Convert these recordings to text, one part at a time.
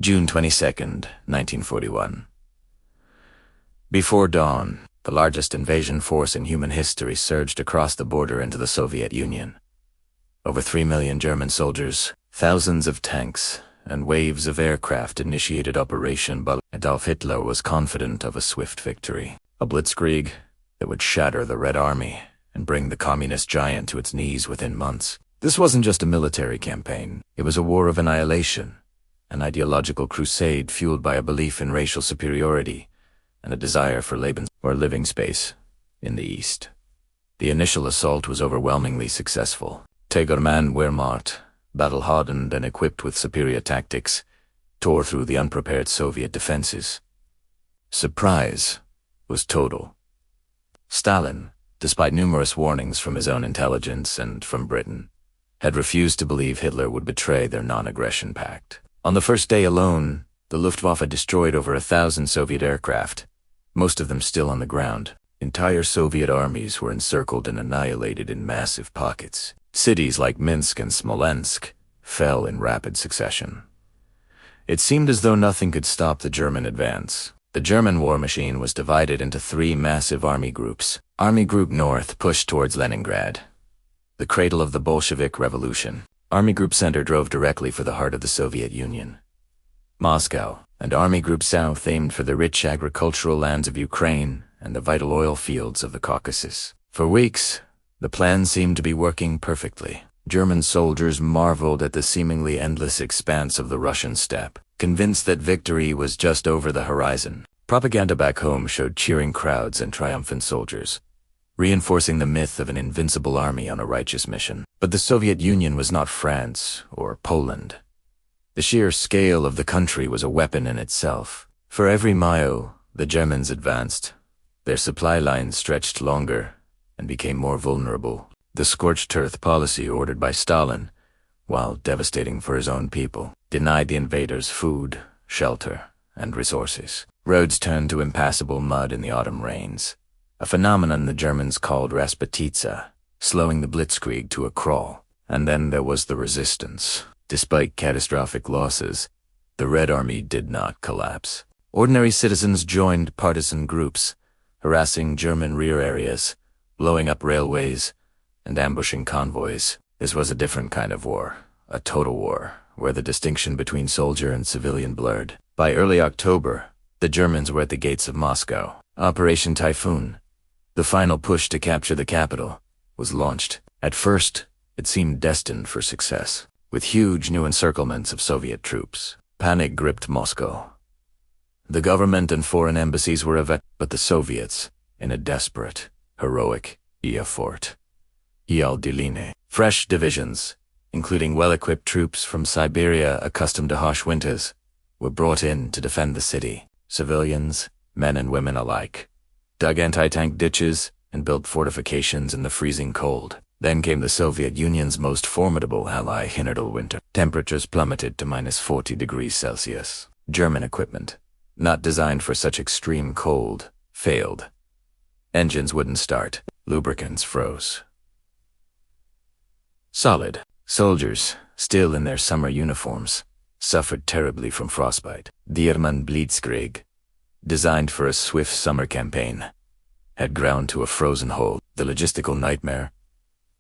June 22nd, 1941. Before dawn, the largest invasion force in human history surged across the border into the Soviet Union. Over 3 million German soldiers, thousands of tanks, and waves of aircraft initiated Operation Barbarossa. Adolf Hitler was confident of a swift victory, a blitzkrieg that would shatter the Red Army and bring the communist giant to its knees within months. This wasn't just a military campaign, it was a war of annihilation, an ideological crusade fueled by a belief in racial superiority and a desire for living space in the East. The initial assault was overwhelmingly successful. Tigerman Wehrmacht, battle-hardened and equipped with superior tactics, tore through the unprepared Soviet defenses. Surprise was total. Stalin, despite numerous warnings from his own intelligence and from Britain, had refused to believe Hitler would betray their non-aggression pact. On the first day alone, the Luftwaffe destroyed over 1,000 Soviet aircraft, most of them still on the ground. Entire Soviet armies were encircled and annihilated in massive pockets. Cities like Minsk and Smolensk fell in rapid succession. It seemed as though nothing could stop the German advance. The German war machine was divided into 3 massive army groups. Army Group North pushed towards Leningrad, the cradle of the Bolshevik Revolution. Army Group Center drove directly for the heart of the Soviet Union, Moscow, and Army Group South aimed for the rich agricultural lands of Ukraine and the vital oil fields of the Caucasus. For weeks, the plan seemed to be working perfectly. German soldiers marveled at the seemingly endless expanse of the Russian steppe, convinced that victory was just over the horizon. Propaganda back home showed cheering crowds and triumphant soldiers, reinforcing the myth of an invincible army on a righteous mission. But the Soviet Union was not France or Poland. The sheer scale of the country was a weapon in itself. For every mile the Germans advanced, their supply lines stretched longer and became more vulnerable. The scorched earth policy ordered by Stalin, while devastating for his own people, denied the invaders food, shelter, and resources. Roads turned to impassable mud in the autumn rains, a phenomenon the Germans called Rasputitsa, slowing the blitzkrieg to a crawl. And then there was the resistance. Despite catastrophic losses, the Red Army did not collapse. Ordinary citizens joined partisan groups, harassing German rear areas, blowing up railways, and ambushing convoys. This was a different kind of war, a total war, where the distinction between soldier and civilian blurred. By early October, the Germans were at the gates of Moscow. Operation Typhoon, the final push to capture the capital, was launched. At first, it seemed destined for success. With huge new encirclements of Soviet troops, panic gripped Moscow. The government and foreign embassies were evacuated, but the Soviets, in a desperate, heroic effort, fresh divisions, including well-equipped troops from Siberia accustomed to harsh winters, were brought in to defend the city. Civilians, men and women alike, dug anti-tank ditches and built fortifications in the freezing cold. Then came the Soviet Union's most formidable ally, winter. Temperatures plummeted to -40 degrees Celsius. German equipment, not designed for such extreme cold, failed. Engines wouldn't start. Lubricants froze. Solid. Soldiers, still in their summer uniforms, suffered terribly from frostbite. The German blitzkrieg, designed for a swift summer campaign, had ground to a frozen hole. The logistical nightmare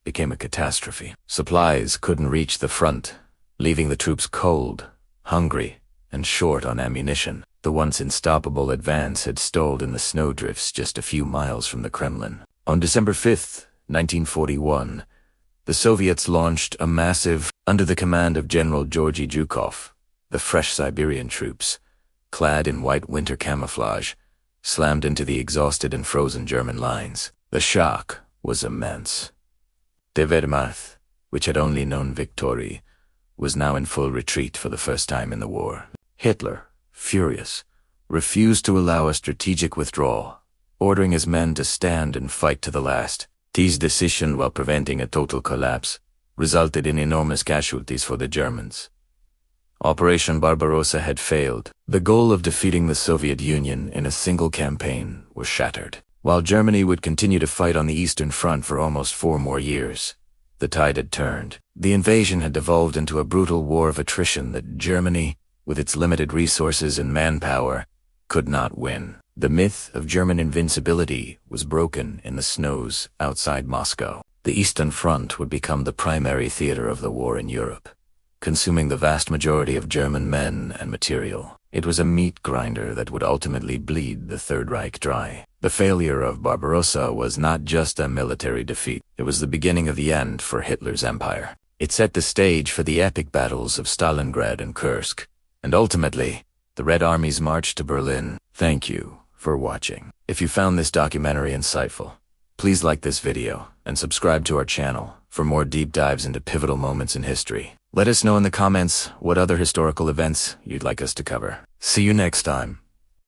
became a catastrophe. Supplies couldn't reach the front, leaving the troops cold, hungry, and short on ammunition. The once unstoppable advance had stalled in the snowdrifts just a few miles from the Kremlin. On December 5th, 1941, the Soviets launched a massive, under the command of General Georgy Zhukov. The fresh Siberian troops, clad in white winter camouflage, slammed into the exhausted and frozen German lines. The shock was immense. The Wehrmacht, which had only known victory, was now in full retreat for the first time in the war. Hitler, furious, refused to allow a strategic withdrawal, ordering his men to stand and fight to the last. This decision, while preventing a total collapse, resulted in enormous casualties for the Germans. Operation Barbarossa had failed. The goal of defeating the Soviet Union in a single campaign was shattered. While Germany would continue to fight on the Eastern Front for almost 4 more years, the tide had turned. The invasion had devolved into a brutal war of attrition that Germany, with its limited resources and manpower, could not win. The myth of German invincibility was broken in the snows outside Moscow. The Eastern Front would become the primary theater of the war in Europe, consuming the vast majority of German men and material. It was a meat grinder that would ultimately bleed the Third Reich dry. The failure of Barbarossa was not just a military defeat, it was the beginning of the end for Hitler's empire. It set the stage for the epic battles of Stalingrad and Kursk, and ultimately, the Red Army's march to Berlin. Thank you for watching. If you found this documentary insightful, please like this video and subscribe to our channel for more deep dives into pivotal moments in history. Let us know in the comments what other historical events you'd like us to cover. See you next time.